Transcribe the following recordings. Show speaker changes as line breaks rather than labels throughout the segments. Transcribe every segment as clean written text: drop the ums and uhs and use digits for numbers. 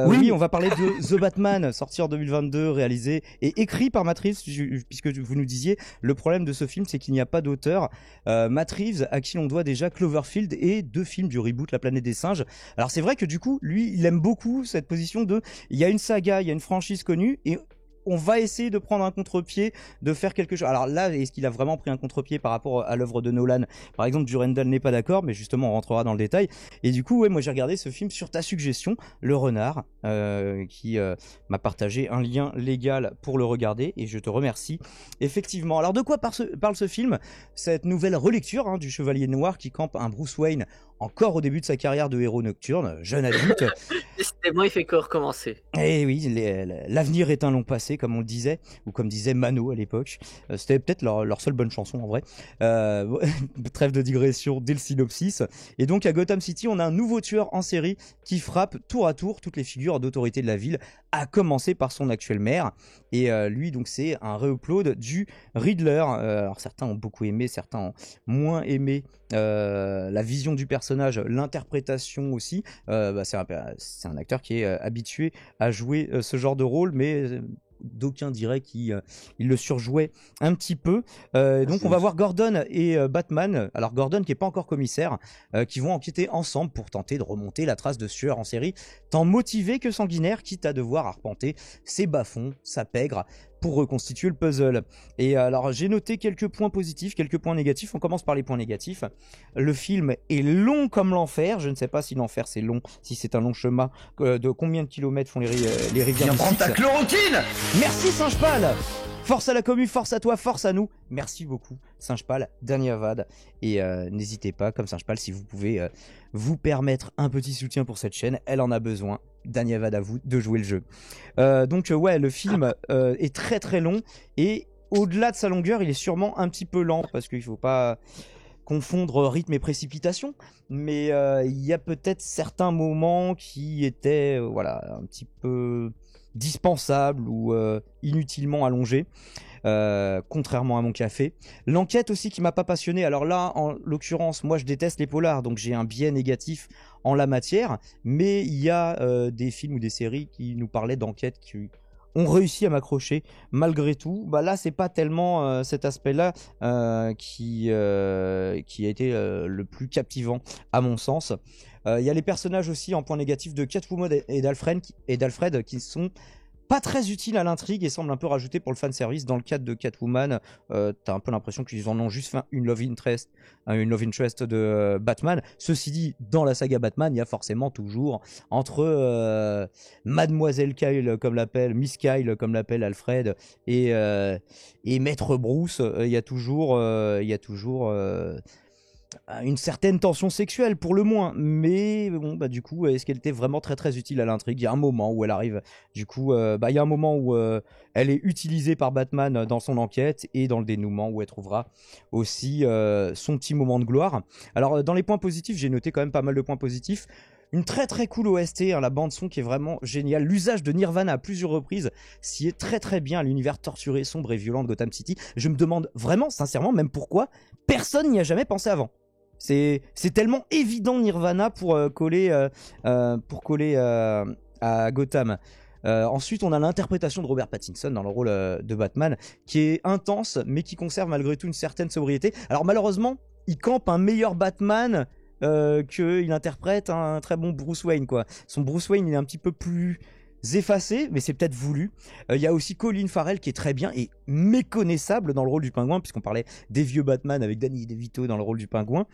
Oui,
on va parler de The Batman, sorti en 2022, réalisé et écrit par Matt Reeves, puisque vous nous disiez, le problème de ce film, c'est qu'il n'y a pas d'auteur. Matt Reeves, à qui l'on doit déjà Cloverfield et 2 films du reboot La Planète des Singes. Alors c'est vrai que du coup, lui, il aime beaucoup cette position de, il y a une saga, il y a une franchise connue, et on va essayer de prendre un contre-pied, de faire quelque chose. Alors là, est-ce qu'il a vraiment pris un contre-pied par rapport à l'œuvre de Nolan? Par exemple, Durandal n'est pas d'accord, mais justement, on rentrera dans le détail. Et du coup, ouais, moi j'ai regardé ce film sur ta suggestion, Le Renard, qui m'a partagé un lien légal pour le regarder, et je te remercie. Effectivement. Alors de quoi parle ce film? Cette nouvelle relecture du Chevalier Noir qui campe un Bruce Wayne encore au début de sa carrière de héros nocturne, jeune adulte.
Décidément, il fait que recommencer.
Et oui, l'avenir est un long passé, comme on le disait, ou comme disait Mano à l'époque. C'était peut-être leur seule bonne chanson en vrai. Trêve de digression dès le synopsis. Et donc à Gotham City, on a un nouveau tueur en série qui frappe tour à tour toutes les figures d'autorité de la ville, à commencer par son actuel maire. Et lui, donc, c'est un re-upload du Riddler. Alors certains ont beaucoup aimé, certains ont moins aimé la vision du personnage, l'interprétation aussi. C'est un acteur qui est habitué à jouer ce genre de rôle, mais d'aucuns diraient qu'il le surjouait un petit peu. Donc on va voir Gordon et Batman, alors Gordon qui n'est pas encore commissaire, qui vont enquêter ensemble pour tenter de remonter la trace de ce tueur en série, tant motivé que sanguinaire, quitte à devoir arpenter ses bas-fonds, sa pègre, pour reconstituer le puzzle. Et alors j'ai noté quelques points positifs, quelques points négatifs. On commence par les points négatifs. Le film est long comme l'enfer. Je ne sais pas si l'enfer c'est long, si c'est un long chemin. De combien de kilomètres font les rivières
Viens
du
prendre ta
Styx.
chloroquine.
Merci Singe-Pal. Force à la commu, force à toi, force à nous. Merci beaucoup Singe-Pal, dernier Avad. Et n'hésitez pas, comme Singe-Pal, si vous pouvez vous permettre un petit soutien pour cette chaîne, elle en a besoin. Dernier Avad à vous de jouer le jeu. Ouais, le film est très très long. Et au-delà de sa longueur, il est sûrement un petit peu lent. Parce qu'il ne faut pas confondre rythme et précipitation. Mais il y a peut-être certains moments qui étaient un petit peu dispensables ou inutilement allongés. Contrairement à mon café. L'enquête aussi qui m'a pas passionné. Alors là, en l'occurrence, moi je déteste les polars, donc j'ai un biais négatif en la matière. Mais il y a des films ou des séries qui nous parlaient d'enquête qui ont réussi à m'accrocher malgré tout. Bah là, c'est pas tellement cet aspect-là qui a été le plus captivant à mon sens. Il y a les personnages aussi en point négatif de Catwoman et d'Alfred qui sont pas très utiles à l'intrigue et semblent un peu rajoutés pour le fanservice. Dans le cadre de Catwoman, t'as un peu l'impression qu'ils en ont juste fait une love interest de Batman. Ceci dit, dans la saga Batman, il y a forcément toujours entre Mademoiselle Kyle, comme l'appelle Miss Kyle, comme l'appelle Alfred, et Maître Bruce, il y a toujours une certaine tension sexuelle pour le moins, mais bon bah du coup est-ce qu'elle était vraiment très très utile à l'intrigue? Il y a un moment où elle arrive, du coup il y a un moment où elle est utilisée par Batman dans son enquête et dans le dénouement où elle trouvera aussi son petit moment de gloire. Alors dans les points positifs, j'ai noté quand même pas mal de points positifs. Une très très cool OST, la bande son qui est vraiment géniale. L'usage de Nirvana à plusieurs reprises s'y est très très bien à l'univers torturé, sombre et violent de Gotham City. Je me demande vraiment sincèrement même pourquoi personne n'y a jamais pensé avant. C'est tellement évident Nirvana pour coller à Gotham. Ensuite, on a l'interprétation de Robert Pattinson dans le rôle de Batman, qui est intense, mais qui conserve malgré tout une certaine sobriété. Alors malheureusement, il campe un meilleur Batman qu'il interprète un très bon Bruce Wayne, quoi. Son Bruce Wayne, il est un petit peu plus effacé, mais c'est peut-être voulu. Il y a aussi Colin Farrell qui est très bien et méconnaissable dans le rôle du pingouin, puisqu'on parlait des vieux Batman avec Danny DeVito dans le rôle du pingouin.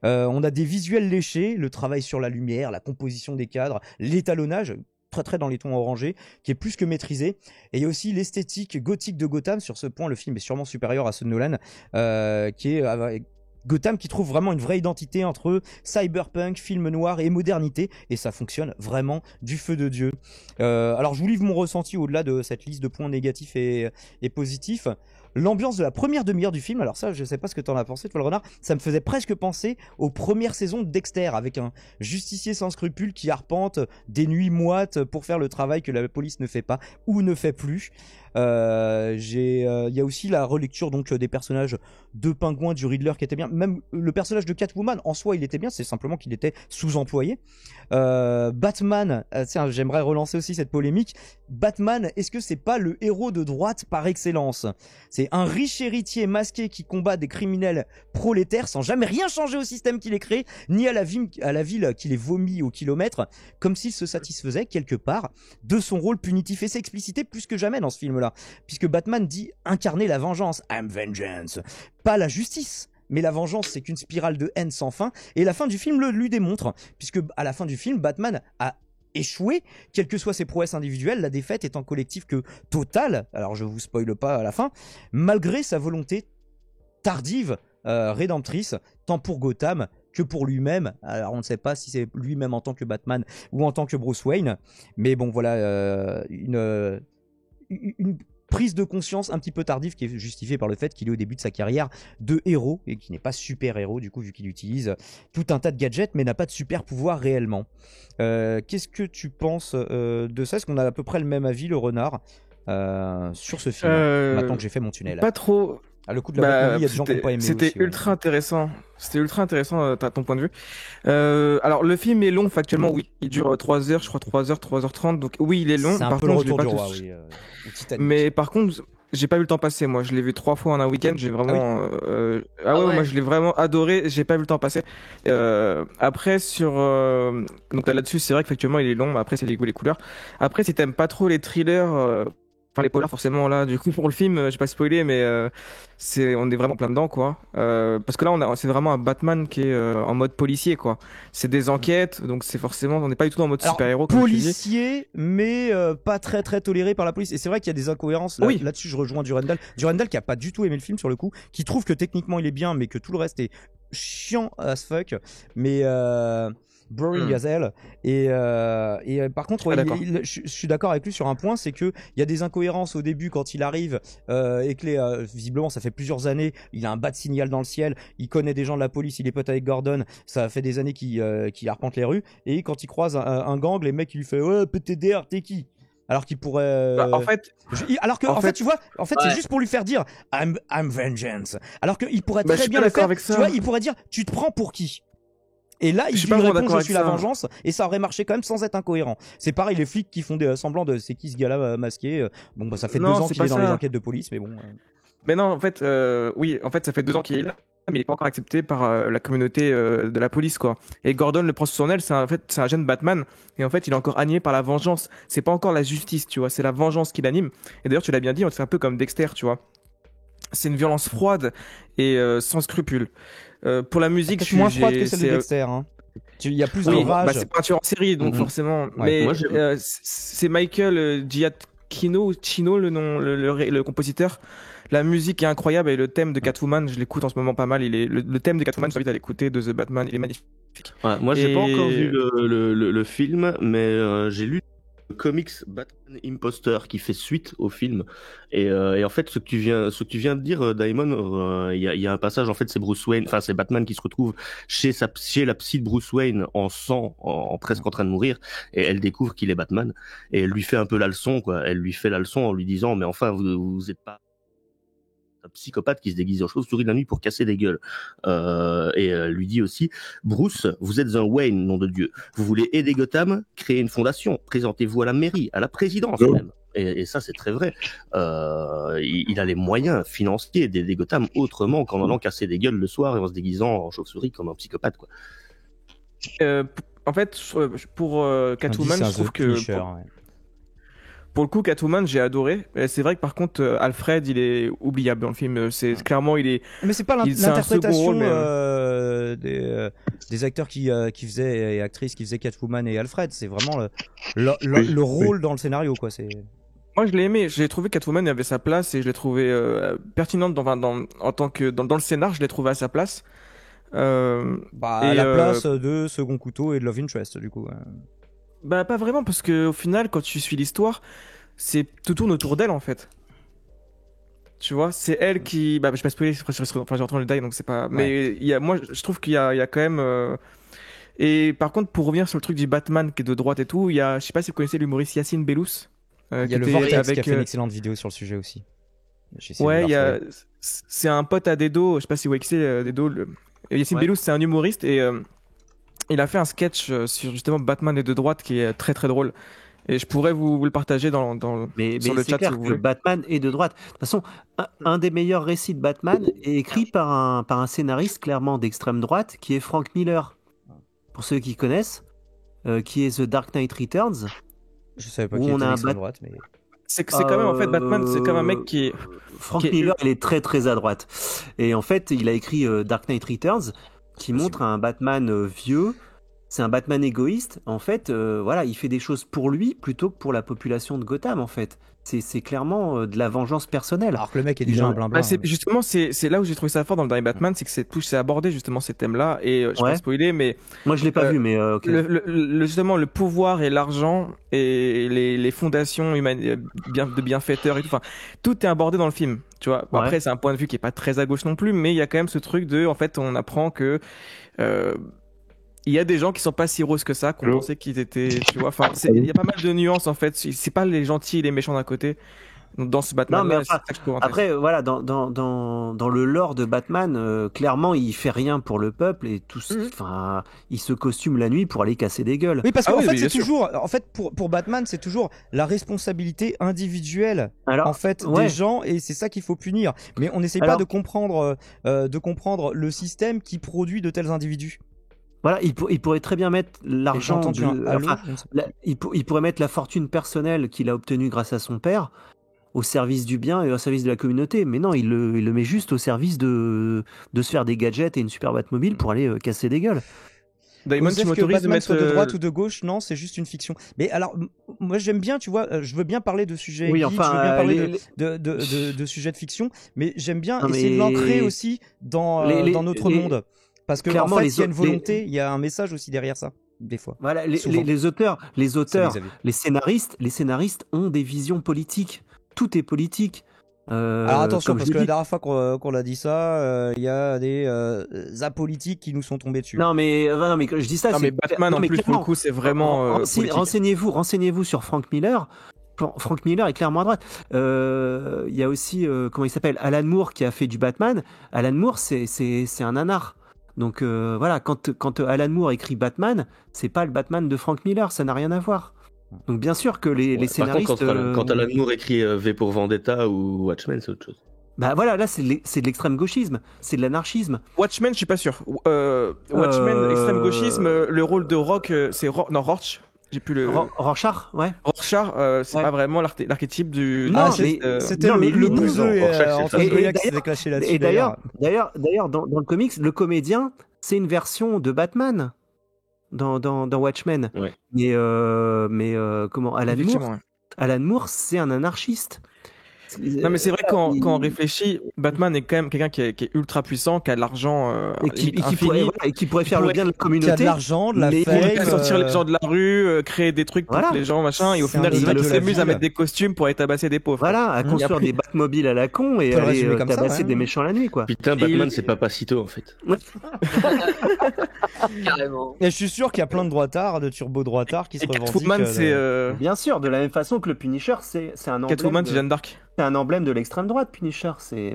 On a des visuels léchés, le travail sur la lumière, la composition des cadres, l'étalonnage, très très dans les tons orangés, qui est plus que maîtrisé. Et il y a aussi l'esthétique gothique de Gotham. Sur ce point, le film est sûrement supérieur à ceux de Nolan, qui est Gotham qui trouve vraiment une vraie identité entre cyberpunk, film noir et modernité, et ça fonctionne vraiment du feu de Dieu. Alors je vous livre mon ressenti au-delà de cette liste de points négatifs et positifs. L'ambiance de la première demi-heure du film, alors ça je sais pas ce que t'en as pensé toi le renard, ça me faisait presque penser aux premières saisons de Dexter, avec un justicier sans scrupules qui arpente des nuits moites pour faire le travail que la police ne fait pas ou ne fait plus. Il y a aussi la relecture donc des personnages de Pingouin, du Riddler qui était bien. Même le personnage de Catwoman en soi, il était bien. C'est simplement qu'il était sous-employé. Batman, tiens, j'aimerais relancer aussi cette polémique. Batman, est-ce que c'est pas le héros de droite par excellence? C'est un riche héritier masqué qui combat des criminels prolétaires sans jamais rien changer au système qu'il ait créé, ni à la ville qu'il ait vomi au kilomètre, comme s'il se satisfaisait quelque part de son rôle punitif. Et c'est explicité plus que jamais dans ce film-là, puisque Batman dit incarner la vengeance. I'm vengeance. Pas la justice. Mais la vengeance, c'est qu'une spirale de haine sans fin. Et la fin du film le lui démontre. Puisque à la fin du film, Batman a échoué, quelles que soient ses prouesses individuelles, la défaite étant collective que totale, alors je vous spoile pas à la fin, malgré sa volonté tardive, rédemptrice, tant pour Gotham que pour lui-même. Alors on ne sait pas si c'est lui-même en tant que Batman ou en tant que Bruce Wayne, mais bon voilà, une prise de conscience un petit peu tardive qui est justifiée par le fait qu'il est au début de sa carrière de héros et qui n'est pas super héros du coup vu qu'il utilise tout un tas de gadgets mais n'a pas de super pouvoir réellement. Qu'est-ce que tu penses de ça? Est-ce qu'on a à peu près le même avis, le renard, sur ce film maintenant que j'ai fait mon tunnel?
Pas trop.
Le coup de la Batmobile, il y a des gens qui n'ont pas aimé
C'était
aussi,
ultra intéressant. C'était ultra intéressant, ton point de vue. Alors, le film est long, factuellement, oui. Il dure 3 heures, je crois 3 heures, 3h30. Donc, oui, il est long.
C'est un peu le retour du roi, oui.
Mais par contre, j'ai pas vu le temps passer. Moi, je l'ai vu 3 fois en un week-end. J'ai vraiment. Ouais, moi, je l'ai vraiment adoré. J'ai pas vu le temps passer. Après, donc là-dessus, c'est vrai qu'effectivement, il est long. Mais après, c'est les goûts, les couleurs. Après, si t'aimes pas trop les thrillers. Enfin, les polars, forcément, là, du coup, pour le film, j'ai pas spoilé, mais on est vraiment plein dedans, quoi. Parce que là, c'est vraiment un Batman qui est en mode policier, quoi. C'est des enquêtes, donc c'est forcément, on n'est pas du tout en mode super-héros.
Policier, mais pas très très toléré par la police. Et c'est vrai qu'il y a des incohérences. Là-dessus, je rejoins Durandal. Durandal qui a pas du tout aimé le film, sur le coup, qui trouve que techniquement, il est bien, mais que tout le reste est chiant as fuck. Mais... boring as hell. Et par contre, je suis d'accord avec lui sur un point, c'est que il y a des incohérences au début quand il arrive et que visiblement ça fait plusieurs années, il a un bas de signal dans le ciel, il connaît des gens de la police, il est pote avec Gordon, ça fait des années qu'il arpente les rues, et quand il croise un gang, les mecs ils lui font ouais PTDR t'es qui? Alors qu'il pourrait.
En fait,
tu vois, c'est juste pour lui faire dire I'm vengeance. Alors qu'il pourrait très bien
le
faire.
Avec ça.
Tu vois, il pourrait dire tu te prends pour qui? Et là, il lui répond je suis la vengeance, et ça aurait marché quand même sans être incohérent. C'est pareil, les flics qui font des semblants de c'est qui ce gars-là masqué. Bon, bah ça fait 2 ans qu'il est dans les enquêtes de police, mais bon.
Mais non, en fait, oui, en fait, ça fait 2 ans qu'il est là, mais il est pas encore accepté par la communauté de la police, quoi. Et Gordon le prend sous son aile, c'est un jeune Batman, et en fait, il est encore animé par la vengeance. C'est pas encore la justice, tu vois, c'est la vengeance qui l'anime. Et d'ailleurs, tu l'as bien dit, on fait un peu comme Dexter, tu vois. C'est une violence froide et sans scrupules. Pour la musique,
c'est moins froide que celle de Dexter. Hein. Il y a plus de rage.
Bah, c'est pas un tueur en série, donc forcément. Ouais. Mais c'est Michael Giacchino, le nom, le compositeur. La musique est incroyable et le thème de Catwoman, je l'écoute en ce moment pas mal. Le thème de Catwoman, je t'invite à l'écouter, de The Batman, il est magnifique.
Ouais, moi, j'ai pas encore vu le film, mais j'ai lu le comics Batman Imposter qui fait suite au film. Et en fait, ce que tu viens de dire, Daimon, il y a un passage, en fait, c'est Bruce Wayne, enfin, c'est Batman qui se retrouve chez la psy de Bruce Wayne en sang, presque en train de mourir, et elle découvre qu'il est Batman, et elle lui fait un peu la leçon, quoi. Elle lui fait la leçon en lui disant, mais enfin, vous êtes pas un psychopathe qui se déguise en chauve-souris de la nuit pour casser des gueules. Et elle lui dit aussi, Bruce, vous êtes un Wayne, nom de Dieu. Vous voulez aider Gotham, créer une fondation, présentez-vous à la mairie, à la présidence même. Et ça, c'est très vrai. Il a les moyens financiers d'aider Gotham autrement qu'en allant casser des gueules le soir et en se déguisant en chauve-souris comme un psychopathe, quoi.
En fait, pour Catwoman, je trouve que... Pour le coup, Catwoman, j'ai adoré. C'est vrai que par contre, Alfred, il est oubliable dans le film. C'est clairement, il est.
Mais c'est pas l'interprétation des acteurs qui faisaient et actrices qui faisaient Catwoman et Alfred. C'est vraiment le rôle dans le scénario, quoi.
Moi, je l'ai aimé. J'ai trouvé Catwoman avait sa place et je l'ai trouvé pertinente en tant que dans le scénar. Je l'ai trouvé à sa place.
À la place de Second Couteau et de Love Interest, du coup.
Bah pas vraiment, parce que au final, quand tu suis l'histoire, tout tourne autour d'elle, en fait. Tu vois, c'est elle qui... Bah je vais pas spoiler, enfin j'ai entendu le die, donc c'est pas... Mais moi, je trouve qu'il y a quand même... Et par contre, pour revenir sur le truc du Batman qui est de droite et tout, je sais pas si vous connaissez l'humoriste Yacine Bellous.
Il y a le Vortex qui a fait une excellente vidéo sur le sujet aussi.
Ouais, c'est un pote à Dedo, je sais pas si vous voyez Dedo. Yacine Bellous, c'est un humoriste et il a fait un sketch sur justement Batman et de droite qui est très très drôle. Et je pourrais vous le partager sur le chat si vous voulez.
Batman est de droite. De toute façon, un des meilleurs récits de Batman est écrit par un scénariste clairement d'extrême droite qui est Frank Miller. Pour ceux qui connaissent, qui est The Dark Knight Returns.
Je savais pas qu'il était d'extrême droite, mais...
C'est quand même, en fait, Batman, c'est comme un mec qui est...
Frank Miller, il est très très à droite. Et en fait, il a écrit Dark Knight Returns, qui montre un Batman vieux. C'est un Batman égoïste. En fait, voilà, il fait des choses pour lui plutôt que pour la population de Gotham, en fait. C'est clairement de la vengeance personnelle.
Alors que le mec est déjà un blin-blin.
Justement, c'est là où j'ai trouvé ça fort dans le dernier Batman, c'est que c'est abordé justement ces thèmes-là. Et je vais pas spoiler, mais...
Moi, je l'ai pas vu, mais... okay.
Justement, le pouvoir et l'argent et les fondations de bienfaiteurs et tout. Enfin, tout est abordé dans le film. Tu vois. Bon, après, c'est un point de vue qui est pas très à gauche non plus, mais il y a quand même ce truc de... En fait, on apprend que... il y a des gens qui sont pas si roses que ça, qu'on pensait qu'ils étaient, tu vois. Enfin, il y a pas mal de nuances en fait. C'est pas les gentils et les méchants d'un côté. Dans ce Batman,
non, mais après, voilà, dans le lore de Batman, clairement, il fait rien pour le peuple et tout. Enfin, il se costume la nuit pour aller casser des gueules.
Oui, parce qu'en fait, c'est toujours, en fait, pour Batman, c'est toujours la responsabilité individuelle, en fait, des gens, et c'est ça qu'il faut punir. Mais on n'essaie pas de comprendre le système qui produit de tels individus.
Voilà, il pourrait très bien mettre l'argent, il pourrait mettre la fortune personnelle qu'il a obtenue grâce à son père au service du bien et au service de la communauté. Mais non, il le met juste au service de se faire des gadgets et une super Batmobile pour aller casser des gueules.
Daimon, tu m'autorises de mettre
de droite ou de gauche? Non, c'est juste une fiction. Mais alors, moi j'aime bien, tu vois, je veux bien parler de sujets geeks, je veux bien parler de sujets de fiction, mais j'aime bien essayer de l'ancrer aussi dans notre monde. Parce que en fait, il y a une volonté, il y a un message aussi derrière ça, des fois.
Voilà, les auteurs, les scénaristes ont des visions politiques. Tout est politique.
Alors attention, parce que la dernière fois qu'on a dit ça, il y a des apolitiques qui nous sont tombés dessus.
Non mais je dis ça.
Non mais Batman en plus pour le coup, c'est vraiment.
Renseignez-vous sur Frank Miller. Frank Miller est clairement à droite. Il y a aussi comment il s'appelle, Alan Moore qui a fait du Batman. Alan Moore, c'est un nanar. Donc voilà, quand Alan Moore écrit Batman, c'est pas le Batman de Frank Miller, ça n'a rien à voir. Donc bien sûr que les scénaristes...
Par contre, quand Alan Moore écrit V pour Vendetta ou Watchmen, c'est autre chose.
Bah voilà, là c'est de l'extrême gauchisme, c'est de l'anarchisme.
Watchmen, je suis pas sûr. Watchmen, extrême gauchisme, le rôle de Rock, c'est Rorsch. J'ai plus le...
Rorschach, ouais.
Rorschach, c'est pas vraiment l'archétype du...
Non,
c'était le bouseux qui s'était clashé là-dessus.
Et d'ailleurs, dans le comics, le comédien, c'est une version de Batman dans Watchmen.
Ouais.
Mais comment Alan Moore, c'est un anarchiste.
Non mais c'est vrai quand on réfléchit, Batman est quand même quelqu'un qui est ultra puissant, qui a de l'argent
et qui pourrait faire le bien de la communauté,
qui a de l'argent, de la fame,
sortir les gens de la rue, créer des trucs pour les gens machin, et au final il s'amuse à mettre des costumes pour aller tabasser des pauvres.
Voilà, à construire des Batmobiles à la con et aller tabasser des méchants la nuit quoi.
Putain, Batman c'est pas Pacito en fait.
Carrément.
Et je suis sûr qu'il y a plein de droitards, de turbo droitards qui se revendiquent.
Catwoman c'est
bien sûr, de la même façon que le Punisher, c'est un emblème.
Catwoman c'est Jeanne d'Arc.
C'est un emblème de l'extrême droite, Punisher. C'est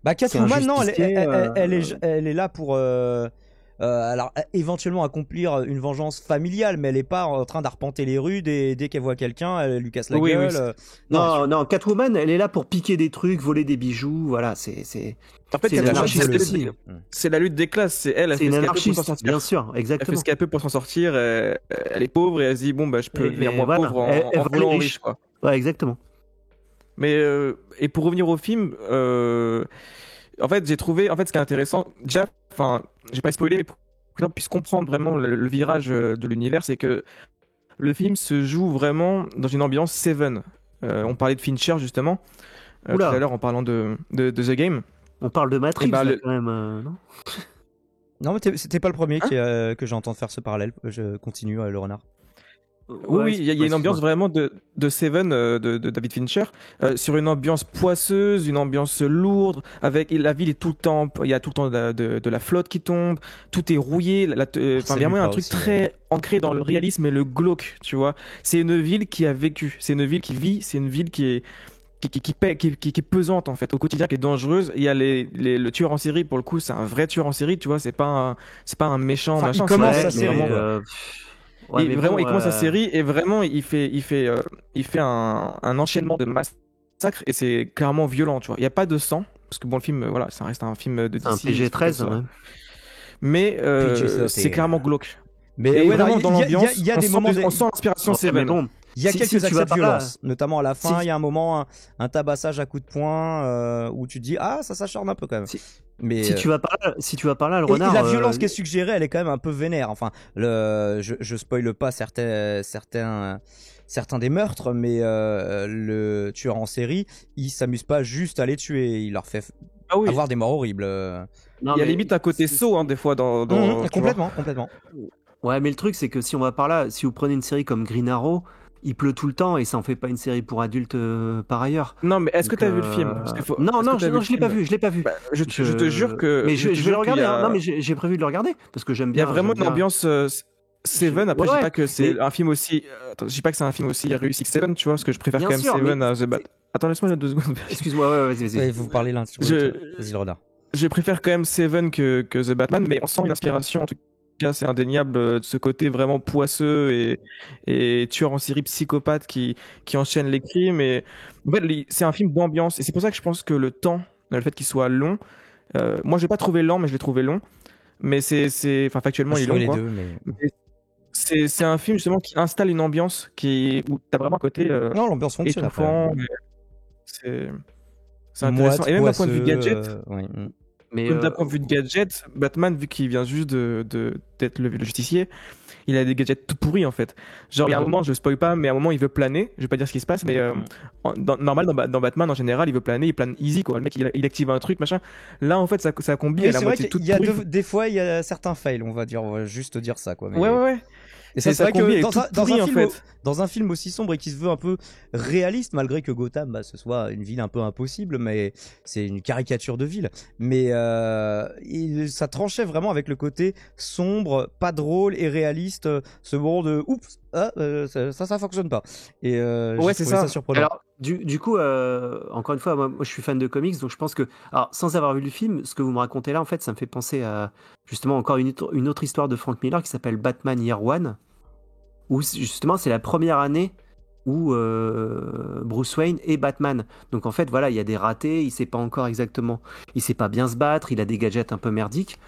Bah Catwoman, non, elle est là pour alors éventuellement accomplir une vengeance familiale, mais elle est pas en train d'arpenter les rues dès qu'elle voit quelqu'un, elle lui casse la gueule.
Non, Catwoman, elle est là pour piquer des trucs, voler des bijoux. Voilà, c'est.
En fait, c'est la lutte des classes. C'est elle fait ce qu'elle peut pour s'en sortir.
Bien sûr, exactement.
Elle fait ce qu'elle peut pour s'en sortir. Elle est pauvre et elle se dit bon bah je peux devenir moins pauvre en volant riche quoi.
Ouais, exactement.
Mais et pour revenir au film, en fait j'ai trouvé ce qui est intéressant déjà, enfin j'ai pas spoilé mais pour que l'on puisse comprendre vraiment le virage de l'univers, c'est que le film se joue vraiment dans une ambiance Seven. On parlait de Fincher justement tout à l'heure en parlant de The Game.
On parle de Matrix quand même, non?
Non mais c'était pas le premier que j'ai entendu faire ce parallèle. Je continue le renard.
Oui, il y a une ambiance vraiment de Seven de David Fincher, sur une ambiance poisseuse, une ambiance lourde, avec la ville est tout le temps, il y a tout le temps de la flotte qui tombe, tout est rouillé, vraiment un truc très ancré dans le réalisme et le glauque, tu vois. C'est une ville qui a vécu, c'est une ville qui vit, c'est une ville qui est qui est pesante en fait au quotidien, qui est dangereuse. Il y a le tueur en série, pour le coup c'est un vrai tueur en série, tu vois, c'est pas un méchant, machin.
Il commence sa série.
Il commence sa série et vraiment il fait un enchaînement de massacres et c'est clairement violent, tu vois. Il y a pas de sang parce que bon, le film, voilà, ça reste un film de DC,
un PG-13, ouais.
Mais c'est clairement glauque.
Mais
ouais, vraiment dans l'ambiance,
il y a des moments,
on sent l'inspiration Seven.
Bon,
il y a quelques accès de violence, notamment à la fin. Il y a un moment, un tabassage à coups de poing où tu te dis ça s'acharne un peu quand même. Mais
si tu vas par là, le renard.
Et la violence qui est suggérée, elle est quand même un peu vénère. Enfin, je spoile pas certains des meurtres, mais le tueur en série, il s'amuse pas juste à les tuer, il leur fait avoir des morts horribles.
Il y a limite un côté saut, des fois dans
complètement.
Ouais, mais le truc c'est que si on va par là, si vous prenez une série comme Green Arrow, il pleut tout le temps et ça en fait pas une série pour adultes par ailleurs.
Non, mais est-ce que t'as vu le film?
Non, je l'ai pas vu.
Je te jure que.
Mais je vais le regarder. Non, mais j'ai prévu de le regarder parce que j'aime bien.
Il y a vraiment une ambiance Seven. Après, je dis pas que c'est un film aussi. Attends, je dis pas que c'est un film aussi réussi que Seven, tu vois, parce que je préfère quand même Seven à The Bat. Attends, laisse-moi 2 secondes.
Excuse-moi, vas-y.
Vous parlez là. Vas-y, le renard.
Je préfère quand même Seven que The Batman, mais on sent une inspiration en tout cas, c'est indéniable, de ce côté vraiment poisseux et tueur en série psychopathe qui enchaîne les crimes. Et en fait, c'est un film d'ambiance et c'est pour ça que je pense que le fait qu'il soit long, moi je l'ai pas trouvé lent, mais je l'ai trouvé long. Mais factuellement il est long. Les deux, mais c'est un film justement qui installe une ambiance où t'as vraiment un côté
l'ambiance fonctionne
étouffant. C'est intéressant. Et même d'un point de vue gadget. Mais d'un point de vue de gadget, Batman, vu qu'il vient juste d'être le justicier, il a des gadgets tout pourris en fait. Genre, il y a un moment, je spoil pas, mais à un moment, il veut planer. Je vais pas dire ce qui se passe, mais normal dans Batman en général, il veut planer, il plane easy quoi. Le mec, il active un truc, machin. Là, en fait, ça combine.
C'est vrai qu'il y a des fois, il y a certains fails, on va juste dire ça quoi. Mais...
Ouais.
Et c'est vrai que dans un film aussi sombre et qui se veut un peu réaliste, malgré que Gotham ce soit une ville un peu impossible, mais c'est une caricature de ville. Mais ça tranchait vraiment avec le côté sombre, pas drôle et réaliste, ce moment de oups, ça fonctionne pas. Et
c'est ça
surprenant.
Alors, du coup, encore une fois, moi je suis fan de comics, donc je pense que, alors, sans avoir vu le film, ce que vous me racontez là, en fait, ça me fait penser à justement encore une autre histoire de Frank Miller qui s'appelle Batman Year One, où justement c'est la première année où Bruce Wayne est Batman. Donc en fait, voilà, il y a des ratés, il sait pas bien se battre, il a des gadgets un peu merdiques.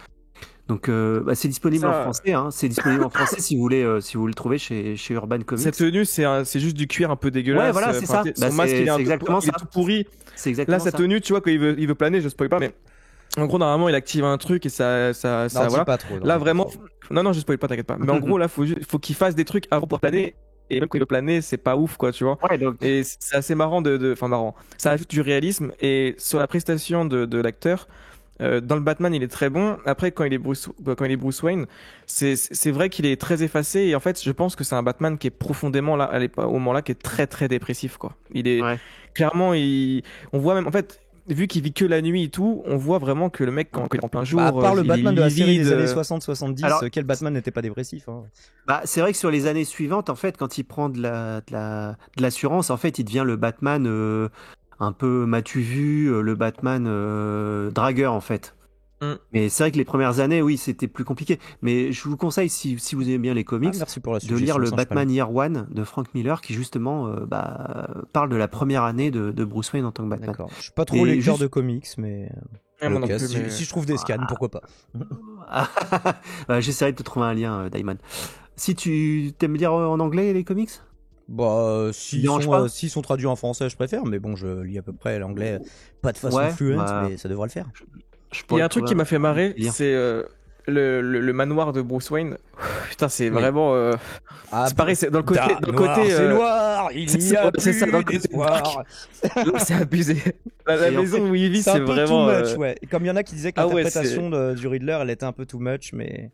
Donc c'est disponible en français, c'est disponible en français si vous voulez le trouver chez Urban Comics.
Cette tenue, c'est juste du cuir un peu dégueulasse.
Ouais, voilà, c'est ça.
Son masque, il est exactement ça. Il est tout pourri.
C'est exactement ça.
Là, sa tenue, tu vois, quand il veut planer, je spoil pas, mais en gros, normalement, il active un truc et ça voilà.
Pas trop,
là, vraiment, non, je spoil pas, t'inquiète pas. Mais en gros, là, faut qu'il fasse des trucs avant pour planer. Et même quand il veut planer, c'est pas ouf, quoi, tu vois.
Ouais, donc...
Et c'est assez marrant marrant. Ça ajoute du réalisme et sur la prestation de l'acteur. Dans le Batman, il est très bon. Après, quand il est Bruce Wayne, c'est vrai qu'il est très effacé. Et en fait, je pense que c'est un Batman qui est profondément là, au moment-là, qui est très très dépressif, quoi. Il est clairement, on voit même, en fait, vu qu'il vit que la nuit et tout, on voit vraiment que le mec quand il est en plein jour.
À part le Batman de la série des années 60-70, quel Batman n'était pas dépressif, hein.
C'est vrai que sur les années suivantes, en fait, quand il prend de l'assurance, en fait, il devient le Batman. Un peu m'as-tu vu, le Batman dragueur en fait. Mais c'est vrai que les premières années, oui, c'était plus compliqué. Mais je vous conseille, si vous aimez bien les comics, de lire le Batman Year One de Frank Miller, qui justement parle de la première année de Bruce Wayne en tant que Batman.
D'accord. Je suis pas trop lecteur de comics, mais si je trouve des scans, pourquoi pas.
J'essaierai de te trouver un lien, Diamond. Si tu t'aimes lire en anglais les comics?
S'ils sont traduits en français, je préfère, mais bon, je lis à peu près l'anglais, pas de façon fluente, mais ça devrait le faire.
Il y a un truc qui m'a fait marrer, c'est le manoir de Bruce Wayne. Putain, c'est vraiment. C'est pareil, c'est dans le côté.
C'est noir, il y a plus d'espoir.
Là, c'est abusé. La maison où il vit, c'est vraiment.
Too much, ouais. Comme il y en a qui disaient que l'interprétation du Riddler, elle était un peu too much, mais.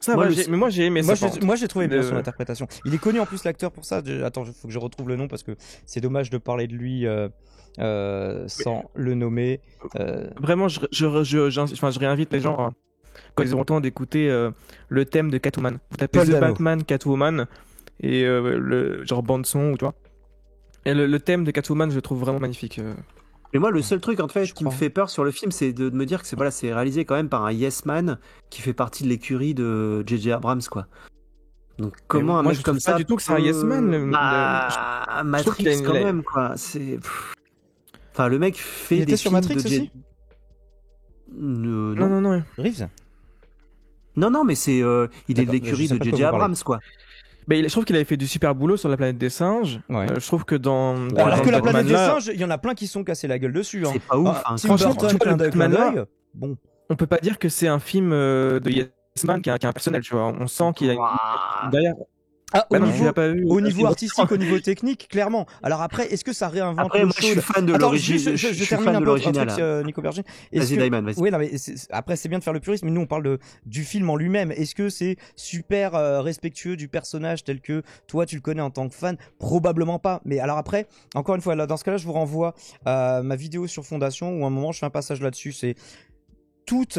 Ça,
Moi,
va,
le-
mais moi j'ai aimé ça. par contre.
Moi, j'ai trouvé bien son
Le-
interprétation. Il est connu en plus, l'acteur, pour ça. Attends, il faut que je retrouve le nom parce que c'est dommage de parler de lui sans le nommer.
Vraiment, je réinvite les gens, quand ils auront le temps, d'écouter le thème de Catwoman. Vous tapez
Paul
The
Dano.
Batman, Catwoman, et le genre bande-son, tu vois. Et le thème de Catwoman, je le trouve vraiment magnifique.
Mais moi, le seul truc en fait
Je
qui me
crois.
fait peur sur le film, c'est de me dire que c'est réalisé quand même par un Yes Man qui fait partie de l'écurie de J.J. Abrams, quoi. Donc comment un
moi,
mec
je
comme
trouve pas
ça
du tout que c'est un Yes Man,
Bah,
trouve
Matrix
qu'il a une-
quand
il a-
même, quoi. Enfin, le mec fait
Il
des
était sur
films
Matrix
de
aussi
Non.
Non.
Reeves
Non, mais c'est il est de
D'accord,
l'écurie
je sais
de
pas de quoi
J.J.
vous parlez.
Abrams, quoi.
Mais je trouve qu'il avait fait du super boulot sur la planète des singes.
Ouais.
Je trouve que dans
Alors
dans
que la
Batman,
planète des
là,
singes, il y en a plein qui sont cassés la gueule dessus. Hein.
C'est pas ouf.
Ah,
hein.
Tim
franchement,
Burton,
tu vois,
clin
le
d'œil, clin
Batman,
d'œil. Bon.
on peut pas dire que c'est un film de Yes Man qui a un personnel, tu vois. On sent qu'il a
Ouah.
derrière.
Ah,
Bah
au
non, tu
niveau,
l'as pas vu.
au niveau artistique, au niveau technique, clairement. Alors après, est-ce que ça réinvente
Après,
l'eau
moi, je suis
chaude
fan de
Attends,
l'origine.
juste, je
suis
termine
fan
un
de
peu un
l'original.
truc, Nico Berger.
Vas-y, Daiman, vas-y.
Oui, non, mais après, c'est bien de faire le purisme, mais nous, on parle du film en lui-même. Est-ce que c'est super respectueux du personnage tel que toi, tu le connais en tant que fan? Probablement pas. Mais alors après, encore une fois, là, dans ce cas-là, je vous renvoie à ma vidéo sur Fondation où à un moment, je fais un passage là-dessus. C'est toute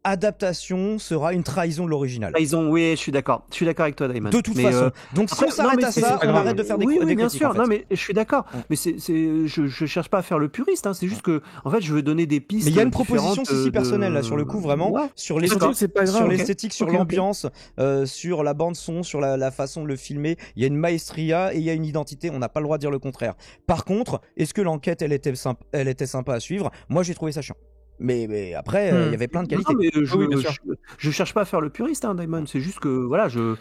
adaptation sera une trahison de l'original.
Oui, je suis d'accord. Je suis d'accord avec toi, Daiman.
De toute
Mais,
façon. Donc si
après,
on s'arrête
non, mais
à
c'est
ça,
pas
on
grave.
arrête de faire des
oui,
des
bien
critiques,
sûr.
en fait.
Non, mais je suis d'accord.
Ouais.
Mais je cherche pas à faire le puriste. Hein. C'est juste que, en fait, je veux donner des pistes.
Mais il y a une proposition
différentes,
si personnelle là sur le coup vraiment
Ouais.
sur
Et
l'esthétique,
surtout, c'est pas grave.
sur
ok.
l'esthétique, sur
Ok, ok.
l'ambiance, sur la bande son, sur la façon de le filmer. Il y a une maestria et il y a une identité. On n'a pas le droit de dire le contraire. Par contre, est-ce que l'enquête elle était sympa à suivre? Moi j'ai trouvé ça chiant. Mais après il y avait plein de qualités.
Non, mais
Oui, bien sûr.
je cherche pas à faire le puriste, hein, Daimon. C'est juste que, voilà, je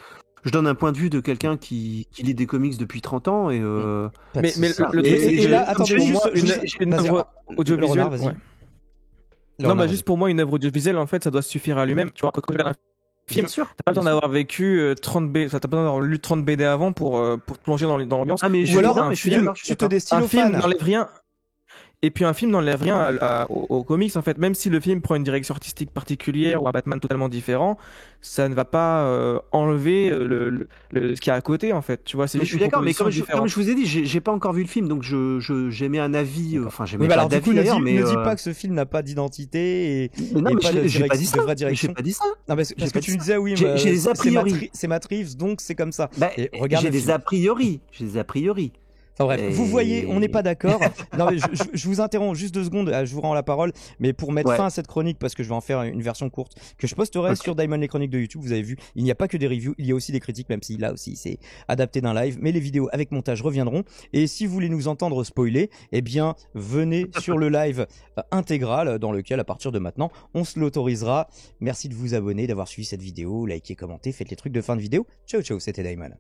donne un point de vue de quelqu'un qui lit des comics depuis 30 ans et
Pas de
Mais
soucis.
le
Et-
truc, c'est
et
que
là,
pour
attendez,
moi, une
vas-y,
œuvre
le
audiovisuelle.
renard, vas-y.
ouais.
Le
Non,
renard,
juste pour moi, une œuvre audiovisuelle, en fait, ça doit suffire à lui-même. Tu vois, quand tu regardes un film,
bien sûr.
t'as pas besoin d'avoir vécu 30 BD, t'as pas besoin d'avoir lu 30 BD avant pour te plonger dans l'ambiance.
Ah, mais je
Ou
suis
alors
d'accord, mais je suis
film,
d'accord, je suis
tu te
d'accord.
destines
un
aux
film
fans.
n'enlève rien. Et puis un film n'enlève rien aux comics, en fait. Même si le film prend une direction artistique particulière ou un Batman totalement différent, ça ne va pas enlever ce qu'il y a à côté, en fait. Tu vois, c'est
Mais je
juste
suis
une
d'accord, mais
proposition
comme
différente.
je vous ai dit, j'ai pas encore vu le film, donc j'émets un avis. Enfin,
Oui,
j'émets
mais
pas
alors du coup
d'avis d'ailleurs, mais
ne dis pas que ce film n'a pas d'identité et
mais non, mais
pas de
j'ai pas dit
de
ça.
vraie
J'ai
direction.
pas dit ça.
Non, parce
J'ai
que
pas
tu
dit
me disais oui,
J'ai-
mais
j'ai des a priori.
c'est Matt Reeves, donc c'est comme ça.
Bah,
Et regarde
j'ai
le
des
film.
a priori. J'ai des a priori.
Enfin bref,
Et-
vous voyez, on n'est pas d'accord. Non, mais je vous interromps juste 2 secondes, je vous rends la parole, mais pour mettre
Ouais.
fin à cette chronique, parce que je vais en faire une version courte, que je posterai
Ok.
sur Diamond les chroniques de YouTube, vous avez vu, il n'y a pas que des reviews, il y a aussi des critiques, même si là aussi c'est adapté d'un live, mais les vidéos avec montage reviendront, et si vous voulez nous entendre spoiler, eh bien, venez sur le live intégral, dans lequel, à partir de maintenant, on se l'autorisera. Merci de vous abonner, d'avoir suivi cette vidéo, likez, commentez, faites les trucs de fin de vidéo. Ciao, ciao, c'était Diamond.